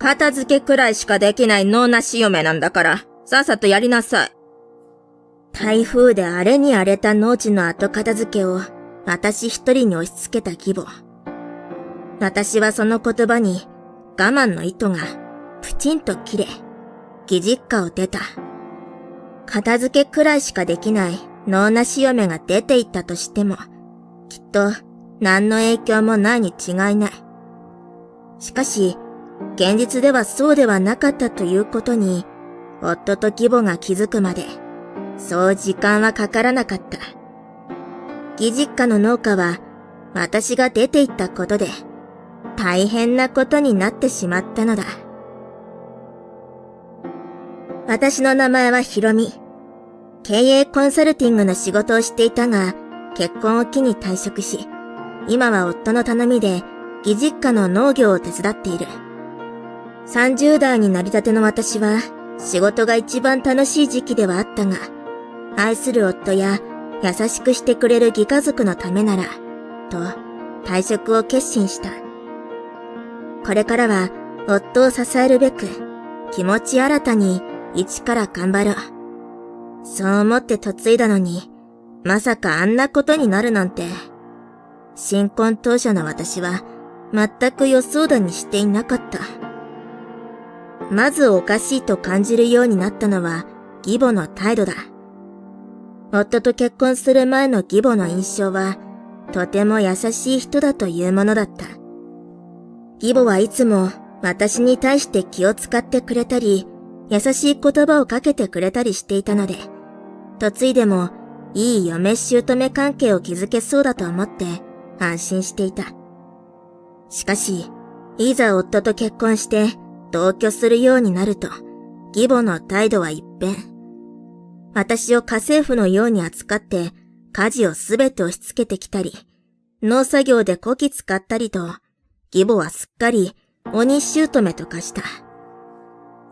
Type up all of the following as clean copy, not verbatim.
片付けくらいしかできない能なし嫁なんだから、さっさとやりなさい。台風で荒れに荒れた農地の後片付けを私一人に押し付けた義母。私はその言葉に我慢の糸がプチンと切れ、義実家を出た。片付けくらいしかできない能なし嫁が出て行ったとしても、きっと何の影響もないに違いない。しかし、現実ではそうではなかったということに、夫と義母が気づくまで、そう時間はかからなかった。義実家の農家は、私が出て行ったことで、大変なことになってしまったのだ。私の名前はひろみ。経営コンサルティングの仕事をしていたが、結婚を機に退職し、今は夫の頼みで、義実家の農業を手伝っている。30代になりたての私は、仕事が一番楽しい時期ではあったが、愛する夫や優しくしてくれる義家族のためなら、と退職を決心した。これからは夫を支えるべく、気持ち新たに一から頑張ろう。そう思って嫁いだのに、まさかあんなことになるなんて。新婚当初の私は、全く予想だにしていなかった。まずおかしいと感じるようになったのは、義母の態度だ。夫と結婚する前の義母の印象は、とても優しい人だというものだった。義母はいつも私に対して気を使ってくれたり、優しい言葉をかけてくれたりしていたので、嫁いでもいい嫁姑関係を築けそうだと思って安心していた。しかし、いざ夫と結婚して同居するようになると、義母の態度は一変。私を家政婦のように扱って家事をすべて押し付けてきたり、農作業でこき使ったりと、義母はすっかり鬼姑と化した。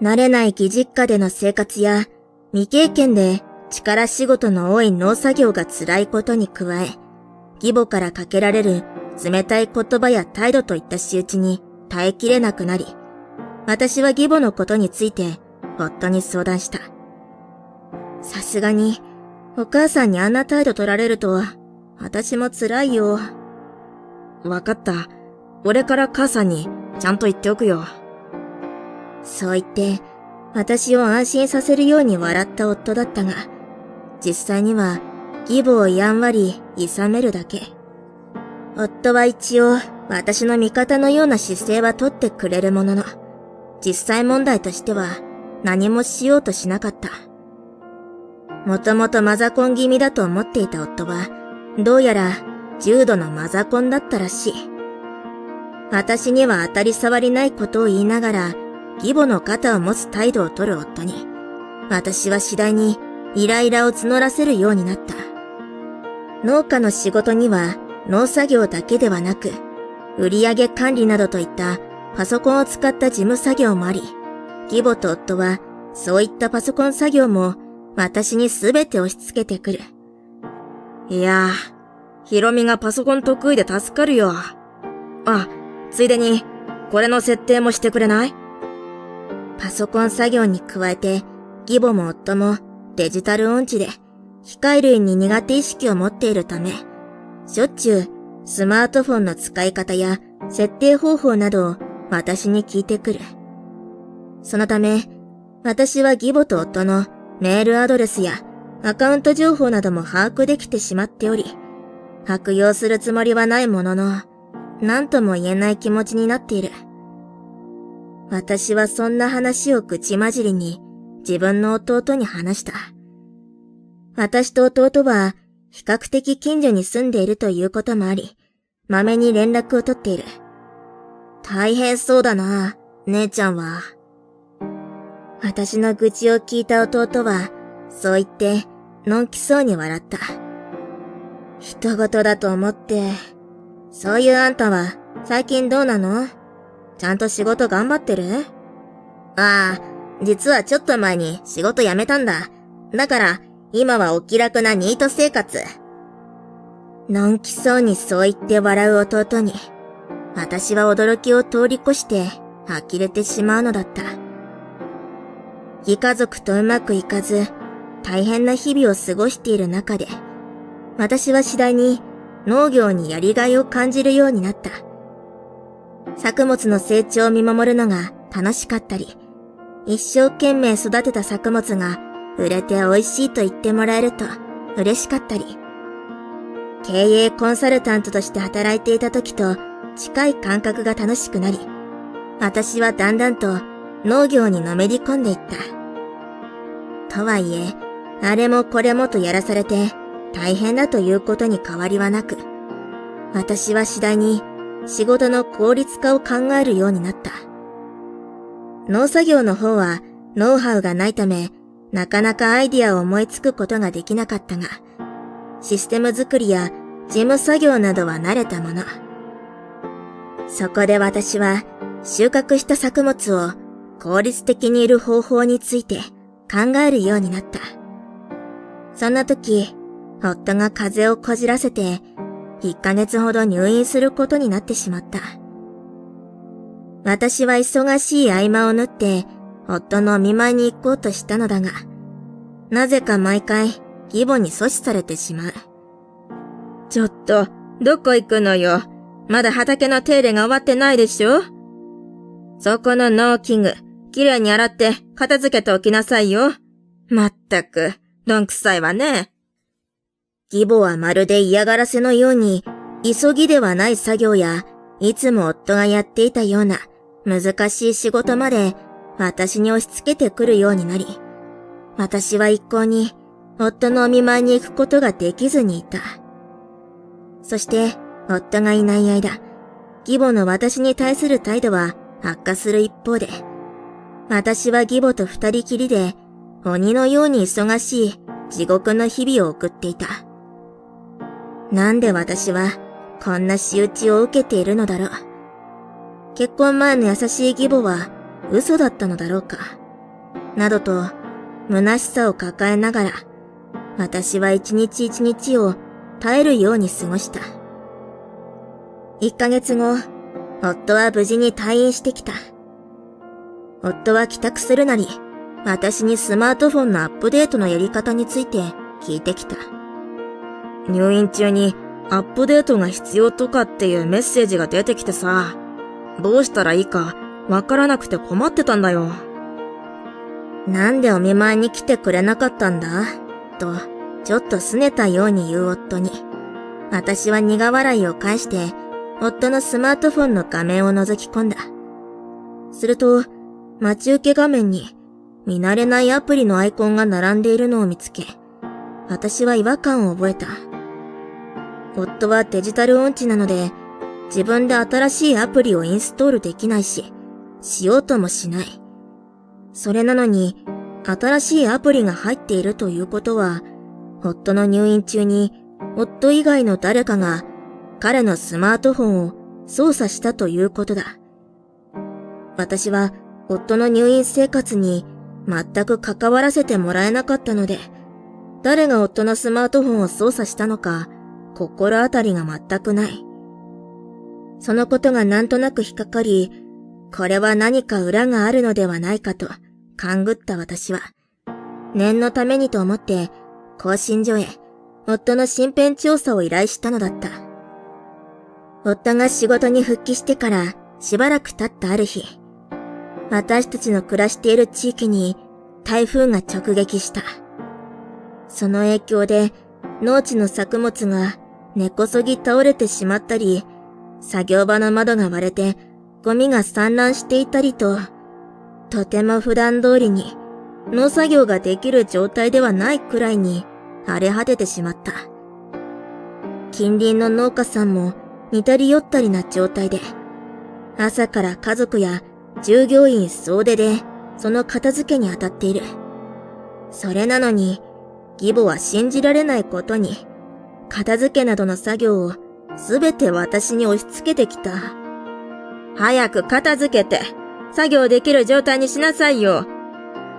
慣れない義実家での生活や未経験で力仕事の多い農作業が辛いことに加え、義母からかけられる冷たい言葉や態度といった仕打ちに耐えきれなくなり、私は義母のことについて夫に相談した。さすがにお母さんにあんな態度取られると私も辛いよ。わかった。俺から母さんにちゃんと言っておくよ。そう言って私を安心させるように笑った夫だったが、実際には義母をやんわり諌めるだけ。夫は一応私の味方のような姿勢は取ってくれるものの、実際問題としては何もしようとしなかった。もともとマザコン気味だと思っていた夫は、どうやら重度のマザコンだったらしい。私には当たり障りないことを言いながら、義母の肩を持つ態度を取る夫に、私は次第にイライラを募らせるようになった。農家の仕事には農作業だけではなく、売上管理などといったパソコンを使った事務作業もあり、義母と夫はそういったパソコン作業も私にすべて押し付けてくる。いやー、ひろみがパソコン得意で助かるよ。あ、ついでにこれの設定もしてくれない？パソコン作業に加えて、義母も夫もデジタル音痴で、機械類に苦手意識を持っているため、しょっちゅうスマートフォンの使い方や設定方法などを私に聞いてくる。そのため、私は義母と夫のメールアドレスやアカウント情報なども把握できてしまっており、悪用するつもりはないものの、何とも言えない気持ちになっている。私はそんな話を口混じりに自分の弟に話した。私と弟は比較的近所に住んでいるということもあり、まめに連絡を取っている。大変そうだな、姉ちゃんは。私の愚痴を聞いた弟は、そう言って、のんきそうに笑った。人事だと思って、そういうあんたは最近どうなの？ちゃんと仕事頑張ってる？ああ、実はちょっと前に仕事辞めたんだ。だから、今はお気楽なニート生活。のんきそうにそう言って笑う弟に、私は驚きを通り越して呆れてしまうのだった。義家族とうまくいかず、大変な日々を過ごしている中で、私は次第に農業にやりがいを感じるようになった。作物の成長を見守るのが楽しかったり、一生懸命育てた作物が売れて美味しいと言ってもらえると嬉しかったり、経営コンサルタントとして働いていた時と近い感覚が楽しくなり、私はだんだんと農業にのめり込んでいった。とはいえ、あれもこれもとやらされて大変だということに変わりはなく、私は次第に仕事の効率化を考えるようになった。農作業の方はノウハウがないため、なかなかアイディアを思いつくことができなかったが、システム作りや事務作業などは慣れたもの。そこで私は収穫した作物を効率的に売る方法について考えるようになった。そんな時、夫が風邪をこじらせて1ヶ月ほど入院することになってしまった。私は忙しい合間を縫って夫のお見舞いに行こうとしたのだが、なぜか毎回義母に阻止されてしまう。ちょっと、どこ行くのよ。まだ畑の手入れが終わってないでしょ。そこの農機具、きれいに洗って片付けておきなさいよ。まったく、どんくさいわね。義母はまるで嫌がらせのように、急ぎではない作業や、いつも夫がやっていたような難しい仕事まで私に押し付けてくるようになり、私は一向に夫のお見舞いに行くことができずにいた。そして、夫がいない間、義母の私に対する態度は悪化する一方で、私は義母と二人きりで鬼のように忙しい地獄の日々を送っていた。なんで私はこんな仕打ちを受けているのだろう。結婚前の優しい義母は嘘だったのだろうか。などと虚しさを抱えながら、私は一日一日を耐えるように過ごした。1ヶ月後、夫は無事に退院してきた。夫は帰宅するなり、私にスマートフォンのアップデートのやり方について聞いてきた。入院中にアップデートが必要とかっていうメッセージが出てきてさ、どうしたらいいかわからなくて困ってたんだよ。なんでお見舞いに来てくれなかったんだと、ちょっと拗ねたように言う夫に、私は苦笑いを返して、夫のスマートフォンの画面を覗き込んだ。すると、待ち受け画面に見慣れないアプリのアイコンが並んでいるのを見つけ、私は違和感を覚えた。夫はデジタル音痴なので、自分で新しいアプリをインストールできないし、しようともしない。それなのに、新しいアプリが入っているということは、夫の入院中に、夫以外の誰かが、彼のスマートフォンを操作したということだ。私は、夫の入院生活に全く関わらせてもらえなかったので、誰が夫のスマートフォンを操作したのか、心当たりが全くない。そのことがなんとなく引っかかり、これは何か裏があるのではないかと勘ぐった私は、念のためにと思って更新所へ夫の身辺調査を依頼したのだった。夫が仕事に復帰してからしばらく経ったある日、私たちの暮らしている地域に台風が直撃した。その影響で農地の作物が根こそぎ倒れてしまったり、作業場の窓が割れてゴミが散乱していたりと、とても普段通りに農作業ができる状態ではないくらいに荒れ果ててしまった。近隣の農家さんも似たり寄ったりな状態で、朝から家族や従業員総出でその片付けに当たっている。それなのに、義母は信じられないことに、片付けなどの作業をすべて私に押し付けてきた。早く片付けて、作業できる状態にしなさいよ。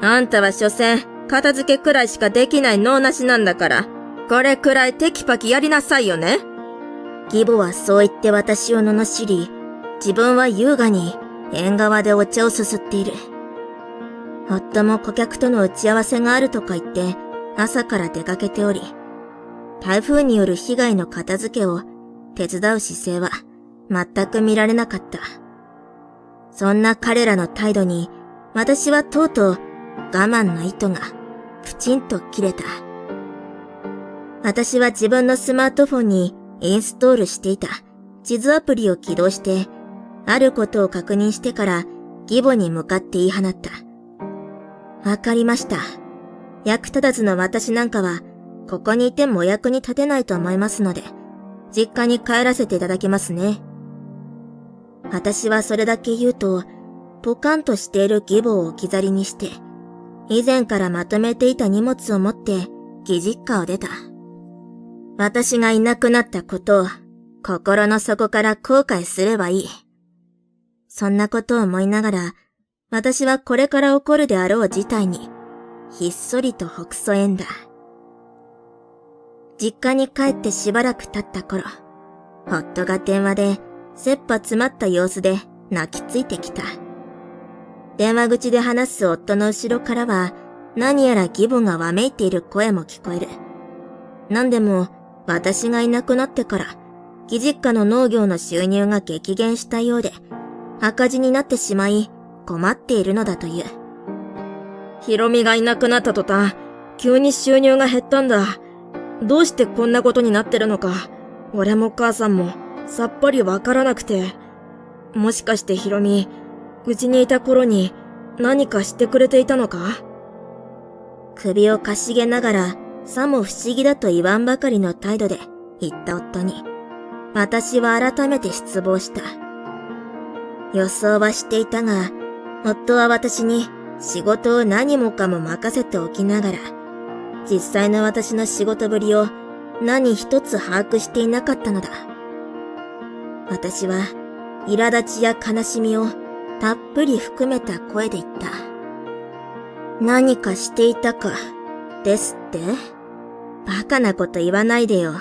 あんたは所詮、片付けくらいしかできない脳なしなんだから、これくらいテキパキやりなさいよね。義母はそう言って私を罵り、自分は優雅に縁側でお茶をすすっている。夫も顧客との打ち合わせがあるとか言って朝から出かけており、台風による被害の片付けを手伝う姿勢は全く見られなかった。そんな彼らの態度に私はとうとう我慢の糸がプチンと切れた。私は自分のスマートフォンにインストールしていた地図アプリを起動して、あることを確認してから義母に向かって言い放った。わかりました。役立たずの私なんかは、ここにいてもお役に立てないと思いますので、実家に帰らせていただきますね。私はそれだけ言うと、ポカンとしている義母を置き去りにして、以前からまとめていた荷物を持って義実家を出た。私がいなくなったことを心の底から後悔すればいい。そんなことを思いながら、私はこれから起こるであろう事態に、ひっそりとほくそ笑んだ。実家に帰ってしばらく経った頃、夫が電話で切羽詰まった様子で泣きついてきた。電話口で話す夫の後ろからは、何やら義母がわめいている声も聞こえる。なんでも、私がいなくなってから、義実家の農業の収入が激減したようで、赤字になってしまい、困っているのだという。ひろみがいなくなった途端、急に収入が減ったんだ。どうしてこんなことになってるのか、俺も母さんもさっぱりわからなくて。もしかしてひろみ、うちにいた頃に何かしてくれていたのか？首をかしげながら、さも不思議だと言わんばかりの態度で言った夫に、私は改めて失望した。予想はしていたが、夫は私に仕事を何もかも任せておきながら、実際の私の仕事ぶりを何一つ把握していなかったのだ。私は苛立ちや悲しみをたっぷり含めた声で言った。何かしていたか、ですって？バカなこと言わないでよ。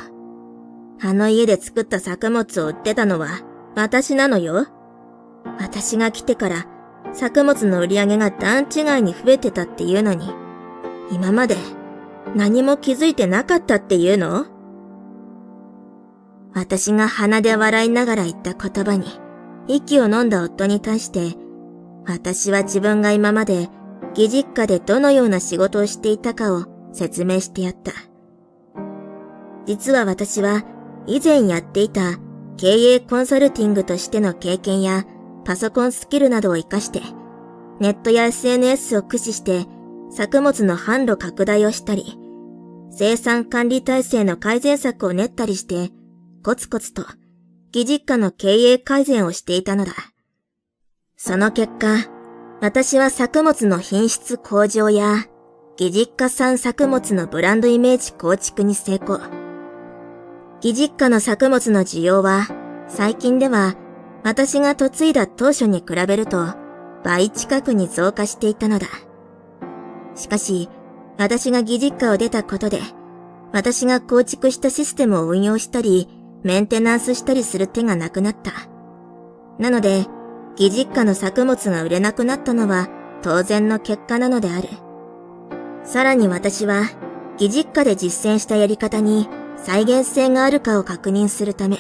あの家で作った作物を売ってたのは私なのよ。私が来てから作物の売り上げが段違いに増えてたっていうのに、今まで何も気づいてなかったっていうの？私が鼻で笑いながら言った言葉に、息を飲んだ夫に対して、私は自分が今まで義実家でどのような仕事をしていたかを説明してやった。実は私は以前やっていた経営コンサルティングとしての経験やパソコンスキルなどを活かして、ネットや SNS を駆使して作物の販路拡大をしたり、生産管理体制の改善策を練ったりして、コツコツと義実家の経営改善をしていたのだ。その結果、私は作物の品質向上や義実家産作物のブランドイメージ構築に成功。義実家の作物の需要は最近では私が嫁いだ当初に比べると倍近くに増加していたのだ。しかし、私が義実家を出たことで、私が構築したシステムを運用したり、メンテナンスしたりする手がなくなった。なので、義実家の作物が売れなくなったのは当然の結果なのである。さらに私は、義実家で実践したやり方に再現性があるかを確認するため、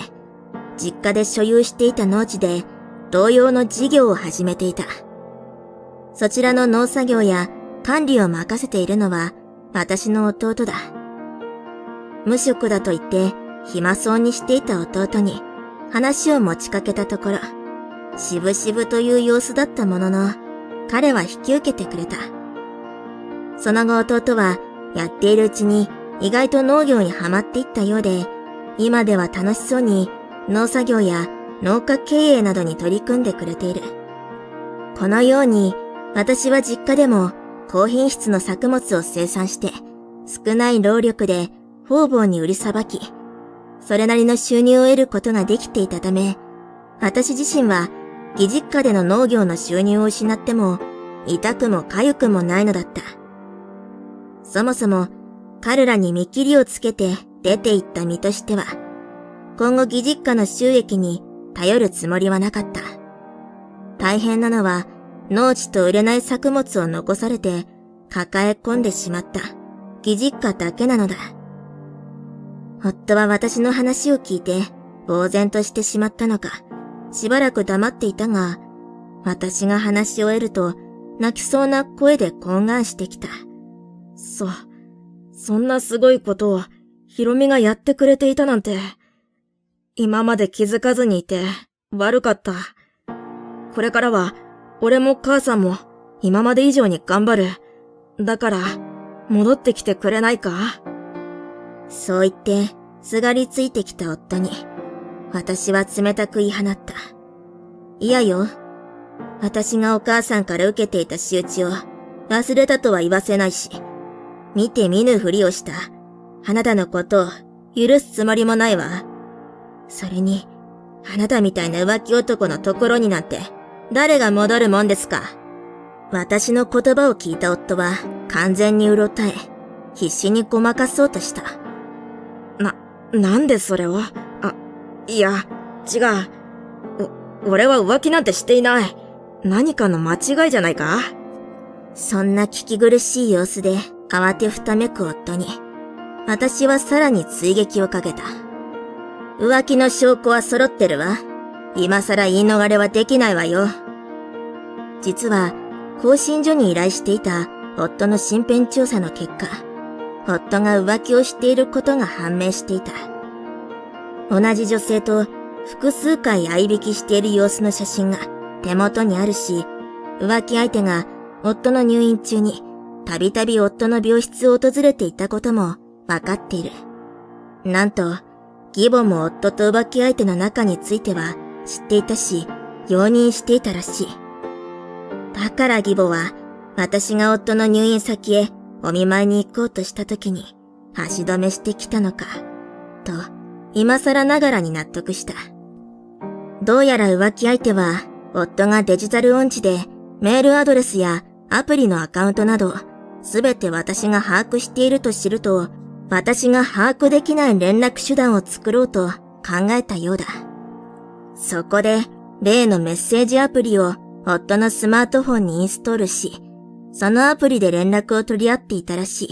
実家で所有していた農地で同様の事業を始めていた。そちらの農作業や管理を任せているのは私の弟だ。無職だと言って暇そうにしていた弟に話を持ちかけたところ、しぶしぶという様子だったものの、彼は引き受けてくれた。その後弟はやっているうちに意外と農業にはまっていったようで、今では楽しそうに農作業や農家経営などに取り組んでくれている。このように私は実家でも高品質の作物を生産して少ない労力で方々に売りさばき、それなりの収入を得ることができていたため、私自身は義実家での農業の収入を失っても痛くも痒くもないのだった。そもそも彼らに見切りをつけて出て行った身としては、今後義実家の収益に頼るつもりはなかった。大変なのは農地と売れない作物を残されて抱え込んでしまった義実家だけなのだ。夫は私の話を聞いて呆然としてしまったのか、しばらく黙っていたが、私が話し終えると泣きそうな声で懇願してきた。そんなすごいことをひろみがやってくれていたなんて、今まで気づかずにいて悪かった。これからは俺も母さんも今まで以上に頑張る。だから戻ってきてくれないか？そう言ってすがりついてきた夫に、私は冷たく言い放った。いやよ。私がお母さんから受けていた仕打ちを忘れたとは言わせないし、見て見ぬふりをしたあなたのことを許すつもりもないわ。それに、あなたみたいな浮気男のところになんて誰が戻るもんですか。私の言葉を聞いた夫は完全にうろたえ、必死にごまかそうとした。なんでそれを？いや、違う。俺は浮気なんてしていない。何かの間違いじゃないか？そんな聞き苦しい様子で慌てふためく夫に、私はさらに追撃をかけた。浮気の証拠は揃ってるわ。今さら言い逃れはできないわよ。実は、更新所に依頼していた夫の身辺調査の結果、夫が浮気をしていることが判明していた。同じ女性と複数回相引きしている様子の写真が手元にあるし、浮気相手が夫の入院中にたびたび夫の病室を訪れていたこともわかっている。なんと、義母も夫と浮気相手の仲については知っていたし、容認していたらしい。だから義母は私が夫の入院先へお見舞いに行こうとした時に足止めしてきたのか、と今更ながらに納得した。どうやら浮気相手は夫がデジタル音痴でメールアドレスやアプリのアカウントなどすべて私が把握していると知ると、私が把握できない連絡手段を作ろうと考えたようだ。そこで例のメッセージアプリを夫のスマートフォンにインストールし、そのアプリで連絡を取り合っていたらしい。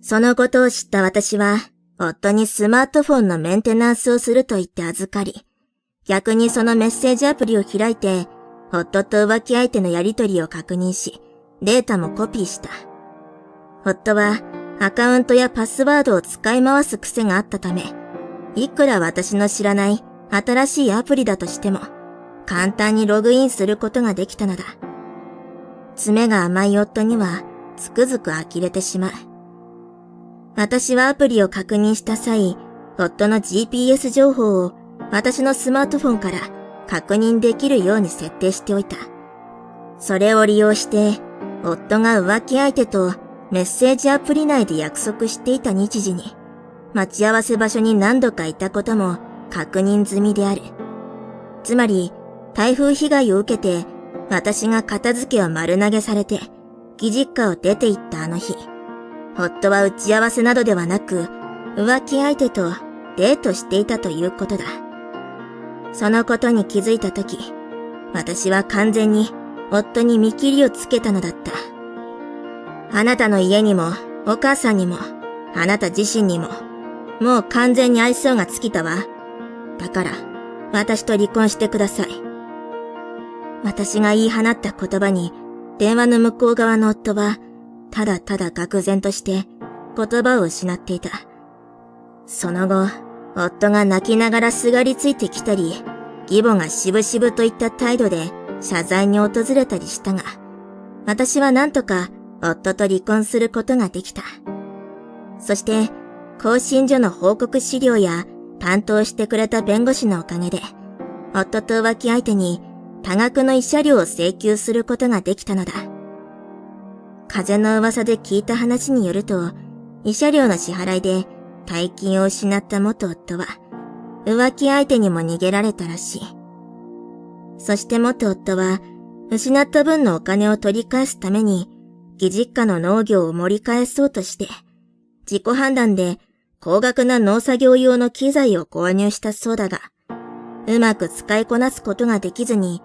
そのことを知った私は、夫にスマートフォンのメンテナンスをすると言って預かり、逆にそのメッセージアプリを開いて、夫と浮気相手のやりとりを確認し、データもコピーした。夫はアカウントやパスワードを使い回す癖があったため、いくら私の知らない新しいアプリだとしても、簡単にログインすることができたのだ。爪が甘い夫にはつくづく呆れてしまう。私はアプリを確認した際、夫の GPS 情報を私のスマートフォンから確認できるように設定しておいた。それを利用して、夫が浮気相手とメッセージアプリ内で約束していた日時に、待ち合わせ場所に何度かいたことも確認済みである。つまり、台風被害を受けて、私が片付けを丸投げされて、義実家を出て行ったあの日、夫は打ち合わせなどではなく、浮気相手とデートしていたということだ。そのことに気づいたとき、私は完全に夫に見切りをつけたのだった。あなたの家にも、お母さんにも、あなた自身にも、もう完全に愛想が尽きたわ。だから、私と離婚してください。私が言い放った言葉に、電話の向こう側の夫は、ただただ愕然として言葉を失っていた。その後、夫が泣きながらすがりついてきたり、義母がしぶしぶといった態度で謝罪に訪れたりしたが、私はなんとか夫と離婚することができた。そして、更新所の報告資料や担当してくれた弁護士のおかげで、夫と浮気相手に多額の慰謝料を請求することができたのだ。風の噂で聞いた話によると、慰謝料の支払いで大金を失った元夫は、浮気相手にも逃げられたらしい。そして元夫は、失った分のお金を取り返すために、義実家の農業を盛り返そうとして、自己判断で高額な農作業用の機材を購入したそうだが、うまく使いこなすことができずに、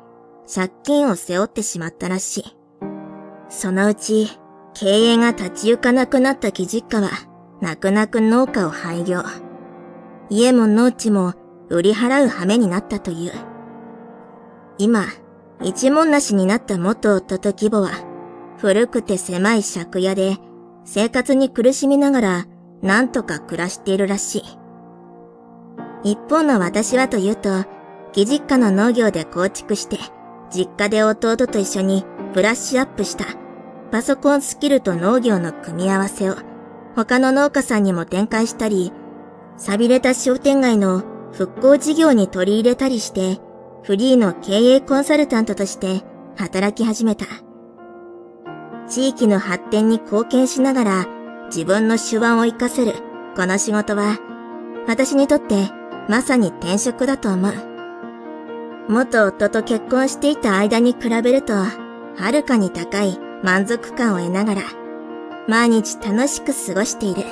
借金を背負ってしまったらしい。そのうち、経営が立ち行かなくなった義実家は、泣く泣く農家を廃業。家も農地も売り払う羽目になったという。今、一文無しになった元夫と義母は、古くて狭い借家で、生活に苦しみながら、なんとか暮らしているらしい。一方の私はというと、義実家の農業で構築して、実家で弟と一緒にブラッシュアップしたパソコンスキルと農業の組み合わせを他の農家さんにも展開したり、寂れた商店街の復興事業に取り入れたりして、フリーの経営コンサルタントとして働き始めた。地域の発展に貢献しながら自分の手腕を活かせるこの仕事は、私にとってまさに転職だと思う。元夫と結婚していた間に比べると、はるかに高い満足感を得ながら、毎日楽しく過ごしている。